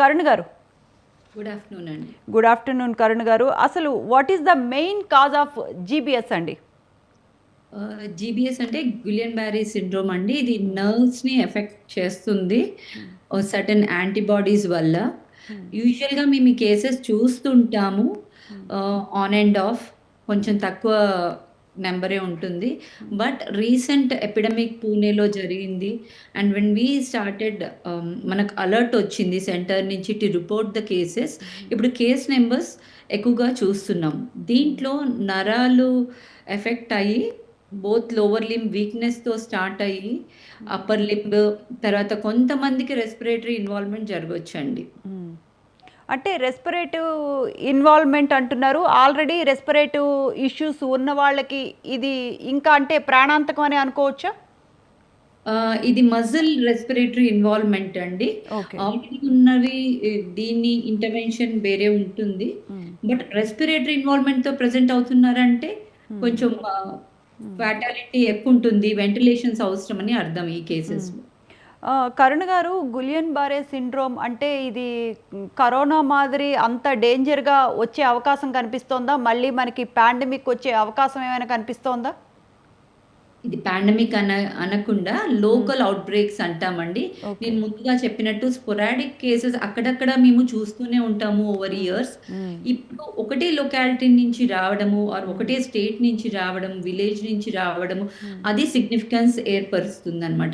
కరుణ్ గారు, good afternoon అండి. Good afternoon Karun గారు. అసలు what is the main cause of GBs అండి? జీబీఎస్ అంటే గులియన్ బ్యారీ సిండ్రోమ్ అండి. ఇది నర్వ్స్ని ఎఫెక్ట్ చేస్తుంది సర్టన్ యాంటీబాడీస్ వల్ల. యూజువల్గా మేము ఈ కేసెస్ చూస్తుంటాము. ఆన్ అండ్ ఆఫ్ కొంచెం తక్కువ నెంబరే ఉంటుంది. బట్ రీసెంట్ ఎపిడమిక్ పూణేలో జరిగింది. అండ్ వెన్ వీ స్టార్టెడ్ మనకు అలర్ట్ వచ్చింది సెంటర్ నుంచి టు రిపోర్ట్ ద కేసెస్. ఇప్పుడు కేస్ నెంబర్స్ ఎక్కువగా చూస్తున్నాం. దీంట్లో నరాలు ఎఫెక్ట్ అయ్యి బోత్ లోవర్ లింబ్ వీక్నెస్తో స్టార్ట్ అయ్యి అప్పర్ లింబ్ తర్వాత కొంతమందికి రెస్పిరేటరీ ఇన్వాల్వ్మెంట్ జరగవచ్చండి. అంటే రెస్పిరేటివ్ ఇన్వాల్వ్మెంట్ అంటున్నారు. ఆల్రెడీ రెస్పిరేటివ్ ఇష్యూస్ ఉన్న వాళ్ళకి ఇది ఇంకా అంటే ప్రాణాంతకం అని అనుకోవచ్చా? ఇది మజిల్ రెస్పిరేటరీ ఇన్వాల్వ్మెంట్ అండి. ఓకే. ఆల్రెడీ ఉన్నవి దీని ఇంటర్వెన్షన్ వేరే ఉంటుంది. బట్ రెస్పిరేటరీ ఇన్వాల్వ్మెంట్‌తో ప్రెజెంట్ అవుతున్నారంటే కొంచెం ఫ్యాటాలిటీ ఎక్కువ ఉంటుంది. వెంటిలేషన్స్ అవసరమని అర్థం ఈ కేసెస్‌లో. కరుణ్ గారు, గులియన్ బారే సిండ్రోమ్ అంటే ఇది కరోనా మాదిరి అంత డేంజర్‌గా వచ్చే అవకాశం కనిపిస్తోందా? మళ్ళీ మనకి పాండమిక్ వచ్చే అవకాశం ఏమైనా కనిపిస్తోందా? ఇది పాండమిక్ అనకుండా లోకల్ అవుట్ బ్రేక్స్ అంటామండి. ఓకే. నేను ముందుగా చెప్పినట్టు స్పొరాడిక్ కేసెస్ అక్కడక్కడ మేము చూస్తూనే ఉంటాము ఓవర్ ఇయర్స్. ఇప్పుడు ఒకటే లొకాలిటీ నుంచి రావడము ఆర్ ఒకటే స్టేట్ నుంచి రావడం, విలేజ్ నుంచి రావడము అది సిగ్నిఫికెన్స్ ఏర్పరుస్తుందనమాట.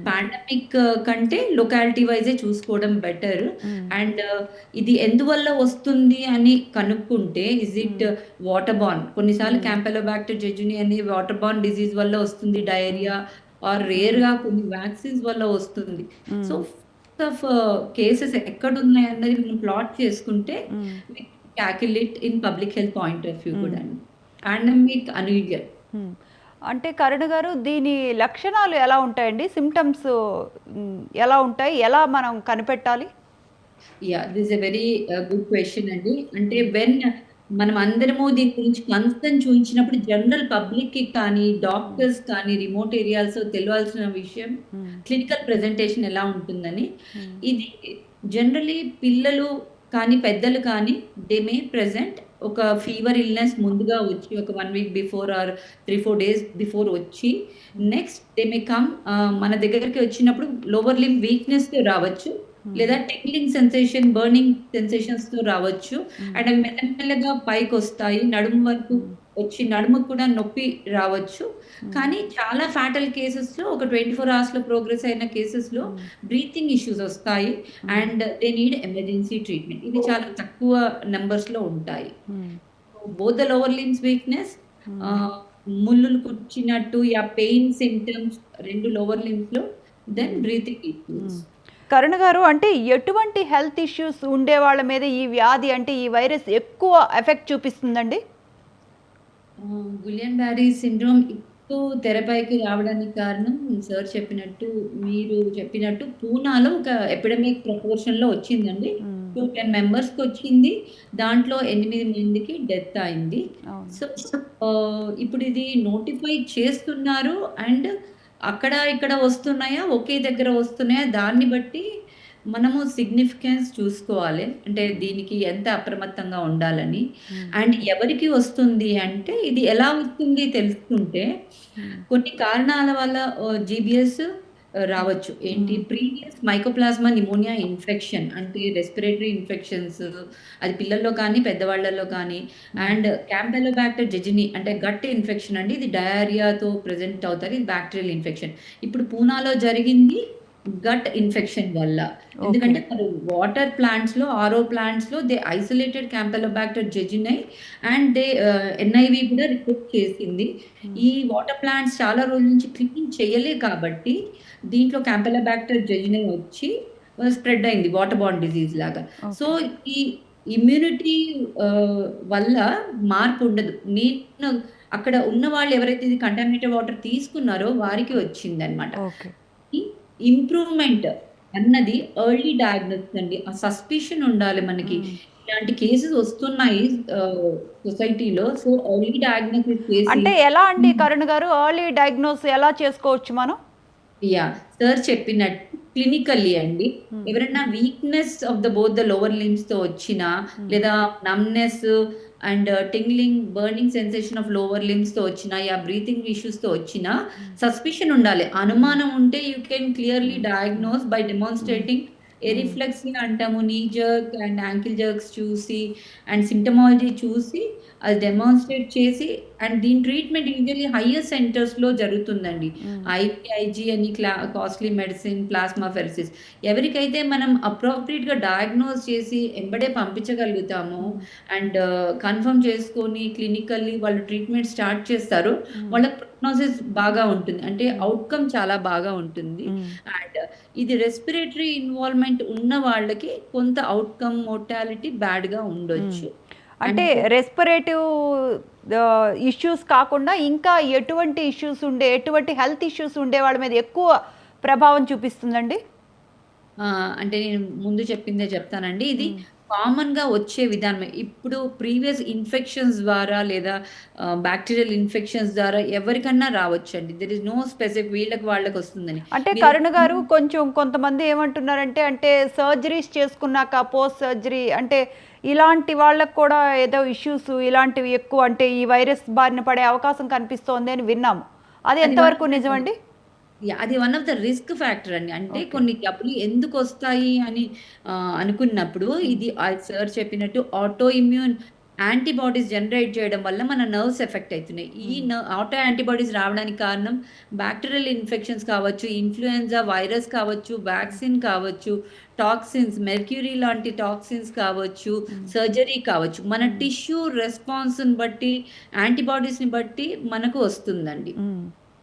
పాండమిక్ కంటే లొకాలిటీ వైజే చూసుకోవడం బెటర్. అండ్ ఇది ఎందువల్ల వస్తుంది అని కనుక్కుంటే ఇస్ ఇట్ వాటర్ బార్న్? కొన్నిసార్లు క్యాంపెలోబాక్టర్ జెజుని అనే వాటర్ బార్న్ డిసీజ్ వల్ల వస్తుంది డయేరియా ఆర్ రేర్‌గా కొన్ని వ్యాక్సిన్స్ వల్ల వస్తుంది. సో ఆఫ్ కేసెస్ ఎక్కడున్నాయి అన్నది మనం ప్లాట్ చేసుకుంటే we calculate in public health point of view కూడా అండి. Pandemic unusual. అంటే కరుణ్ గారు, దీని లక్షణాలు ఎలా ఉంటాయండి? సిమ్టమ్స్ ఎలా ఉంటాయి? ఎలా మనం కనిపెట్టాలి? This a very good question అండి. అంటే వెన్ మనం అందరము దీని గురించి కన్సర్న్ చూయించినప్పుడు జనరల్ పబ్లిక్‌కి కానీ, డాక్టర్స్ కానీ రిమోట్ ఏరియాస్‌లో తెలవాల్సిన విషయం క్లినికల్ ప్రెజెంటేషన్ ఎలా ఉంటుందని. ఇది జనరల్లీ పిల్లలు కానీ, పెద్దలు కానీ దే మే ప్రెజెంట్ ఒక ఫీవర్ ఇల్‌నెస్ ముందుగా వచ్చి ఒక 1 week before or 3, 4 days before వచ్చి నెక్స్ట్ దే మే కమ్ మన దగ్గరికి వచ్చినప్పుడు లోవర్ లింబ్ వీక్‌నెస్‌తో రావచ్చు. లేదా టింగ్లింగ్ సెన్సేషన్, బర్నింగ్ సెన్సేషన్స్‌తో రావచ్చు. అండ్ అవి మెల్లమెల్లగా పైకొస్తాయి. నడుము వరకు వచ్చి నడుముకి కూడా నొప్పి రావచ్చు. కానీ చాలా ఫ్యాటల్ కేసెస్‌లో ఒక 24 అవర్స్‌లో ప్రోగ్రెస్ అయిన కేసెస్‌లో బ్రీతింగ్ ఇష్యూస్ వస్తాయి. And they need emergency treatment. ఇది చాలా తక్కువ నంబర్స్‌లో ఉంటాయి. Both the lower limbs weakness, ముల్లులు కుచ్చినట్టు పెయిన్ సింప్టమ్స్ 2 లోవర్ లింబ్స్‌లో, దెన్ బ్రీతింగ్ ఇష్యూస్. కరుణ్ గారు, అంటే ఎటువంటి హెల్త్ ఇష్యూస్ ఉండే వాళ్ళ మీద ఈ వ్యాధి అంటే ఈ వైరస్ ఎక్కువ ఎఫెక్ట్ చూపిస్తుందండి? గులియన్ బ్యారీ సిండ్రోమ్ ఇప్పుడు తెరపైకి రావడానికి కారణం సార్ చెప్పినట్టు, మీరు చెప్పినట్టు పూనాలో ఒక ఎపిడమిక్ ప్రపోర్షన్‌లో వచ్చిందండి. 10 మెంబర్స్‌కి వచ్చింది. దాంట్లో 8 మందికి డెత్ అయింది. సో, ఇప్పుడు ఇది నోటిఫై చేస్తున్నారు. అండ్ అక్కడ ఇక్కడ వస్తున్నాయా, ఒకే దగ్గర వస్తున్నాయా, దాన్ని బట్టి మనము సిగ్నిఫికెన్స్ చూసుకోవాలి. అంటే దీనికి ఎంత అప్రమత్తంగా ఉండాలని. అండ్ ఎవరికి వస్తుంది అంటే ఇది ఎలా వస్తుంది తెలుసుకుంటే కొన్ని కారణాల వల్ల జీబీఎస్ రావచ్చు. ఏంటి ప్రీవియస్ మైకోప్లాస్మా నిమోనియా ఇన్ఫెక్షన్ అంటే రెస్పిరేటరీ ఇన్ఫెక్షన్స్, అది పిల్లల్లో కానీ, పెద్దవాళ్ళలో కానీ. అండ్ క్యాంపెలోబాక్టర్ జెజుని అంటే గట్ ఇన్ఫెక్షన్ అండి. ఇది డయేరియాతో ప్రెజెంట్ అవుతారు. ఇది బ్యాక్టీరియల్ ఇన్ఫెక్షన్. ఇప్పుడు పూనాలో జరిగింది గట్ ఇన్ఫెక్షన్ వల్ల. ఎందుకంటే మరి వాటర్ ప్లాంట్స్‌లో, ఆర్ఓ ప్లాంట్స్‌లో they isolated Campylobacter jejuni and they NIV కూడా రిపోర్ట్ చేసింది. ఈ వాటర్ ప్లాంట్స్ చాలా రోజుల నుంచి క్లీన్ చేయలే కాబట్టి దీంట్లో క్యాంపెలోబాక్టర్ జెజునై వచ్చి స్ప్రెడ్ అయింది వాటర్ బార్న్ డిసీజ్ లాగా. సో, ఈ ఇమ్యూనిటీ వల్ల మార్పు ఉండదు. నేను అక్కడ ఉన్న వాళ్ళు ఎవరైతే ఇది కంటామినేటెడ్ వాటర్ తీసుకున్నారో వారికి వచ్చిందనమాట. ఓకే. ఈ ఇంప్రూవ్‌మెంట్ అన్నది ఎర్లీ డయాగ్నోసిస్ అండి. ఆ సస్పిషన్ ఉండాలి మనకి. ఇలాంటి కేసెస్ వస్తున్నాయి సొసైటీలో. సో, ఎర్లీ డయాగ్నోసిస్ చేసి అంటే ఎలా అండి కరుణ్ గారు, ఎర్లీ డయాగ్నోస్ ఎలా చేసుకోవచ్చు మనం? సార్ చెప్పినట్టు క్లినికల్లీ అండి. హ్మ్. ఎవరైనా weakness of both the lower లింబ్స్‌తో వచ్చినా, హ్మ్. లేదా numbness and tingling, burning sensation of lower లింబ్స్‌తో వచ్చినా, బ్రీతింగ్ ఇష్యూస్‌తో వచ్చినా హ్మ్. సస్పిషన్ ఉండాలి. హ్మ్. అనుమానం ఉంటే యూ కెన్ క్లియర్‌లీ హ్మ్. హ్మ్. డయాగ్నోస్ బై హ్మ్. డెమాన్‌స్ట్రేటింగ్ హ్మ్. ఎరిఫ్లెక్సియా అంటాము. నీ జర్క్ అండ్ యాంకిల్ జర్క్స్ చూసి అండ్ సింప్టమాలజీ చూసి అది డెమాన్‌స్ట్రేట్ చేసి అండ్ దీని ట్రీట్మెంట్ యూజువల్లీ హైయర్ సెంటర్స్‌లో జరుగుతుందండి. హ్మ్. ఐవీఐజీ అని కాస్ట్‌లీ మెడిసిన్, ప్లాస్మా ఫెరసిస్. ఎవరికైతే మనం అప్రోప్రియేట్‌గా డయాగ్నోస్ చేసి ఎంబడే పంపించగలుగుతామో హ్మ్. అండ్ కన్ఫర్మ్ చేసుకొని క్లినికల్లీ వాళ్ళు ట్రీట్మెంట్ స్టార్ట్ చేస్తారో హ్మ్. వాళ్ళ ప్రోగ్నోసిస్ బాగా ఉంటుంది. అంటే హ్మ్. ఔట్‌కమ్ చాలా బాగా ఉంటుంది. హ్మ్. అండ్ ఇది రెస్పిరేటరీ ఇన్వాల్వ్‌మెంట్ ఉన్న వాళ్ళకి కొంత ఔట్‌కమ్ మోర్టాలిటీ బ్యాడ్‌గా హ్మ్. ఉండొచ్చు. అంటే అండ్ రెస్పిరేటివ్ ఇష్యూస్ కాకుండా ఇంకా ఎటువంటి హెల్త్ ఇష్యూస్ ఉండే వాళ్ళ మీద ఎక్కువ ప్రభావం చూపిస్తుందండి? అంటే నేను ముందు చెప్పిందే చెప్తానండి. ఇది హ్మ్. కామన్‌గా వచ్చే విధానమే. ఇప్పుడు ప్రీవియస్ ఇన్ఫెక్షన్స్ ద్వారా లేదా బాక్టీరియల్ ఇన్ఫెక్షన్స్ ద్వారా ఎవరికన్నా రావచ్చండి. దేర్ ఈస్ నో స్పెసిఫిక్ వీళ్ళకి వాళ్ళకొస్తుందని. అంటే మీరు కరుణ గారు కొంచెం కొంతమంది ఏమంటున్నారంటే, అంటే సర్జరీస్ చేసుకున్నాక పోస్ట్ సర్జరీ అంటే ఇలాంటి వాళ్ళకి కూడా ఏదో ఇష్యూస్ ఇలాంటివి ఎక్కువ అంటే ఈ వైరస్ బారిన పడే అవకాశం కనిపిస్తోంది అని విన్నాము. అది అది వన్ ఎంతవరకు ఆఫ్ ద నిజమండి? అది one of the risk factor అండి. అంటే ఓకే. కొన్ని జబ్బులు ఎందుకొస్తాయి అని అనుకున్నప్పుడు హ్మ్. ఇది సార్ చెప్పినట్టు ఆటో ఇమ్యూన్ యాంటీబాడీస్ జనరేట్ చేయడం వల్ల మన నర్వ్స్ ఎఫెక్ట్ అయితున్నాయి. ఈ హ్మ్. ఆటో యాంటీబాడీస్ రావడానికి కారణం బాక్టీరియల్ ఇన్ఫెక్షన్స్ కావచ్చు, ఇన్‌ఫ్లుయెన్జా వైరస్ కావచ్చు, హ్మ్. వ్యాక్సిన్ కావచ్చు, టాక్సిన్స్, మెర్క్యూరీ లాంటి టాక్సిన్స్ కావచ్చు, హ్మ్. సర్జరీ కావచ్చు. మన హ్మ్. టిష్యూ రెస్పాన్స్‌ని బట్టి, యాంటీబాడీస్‌ని బట్టి మనకు వస్తుందండి. హ్మ్.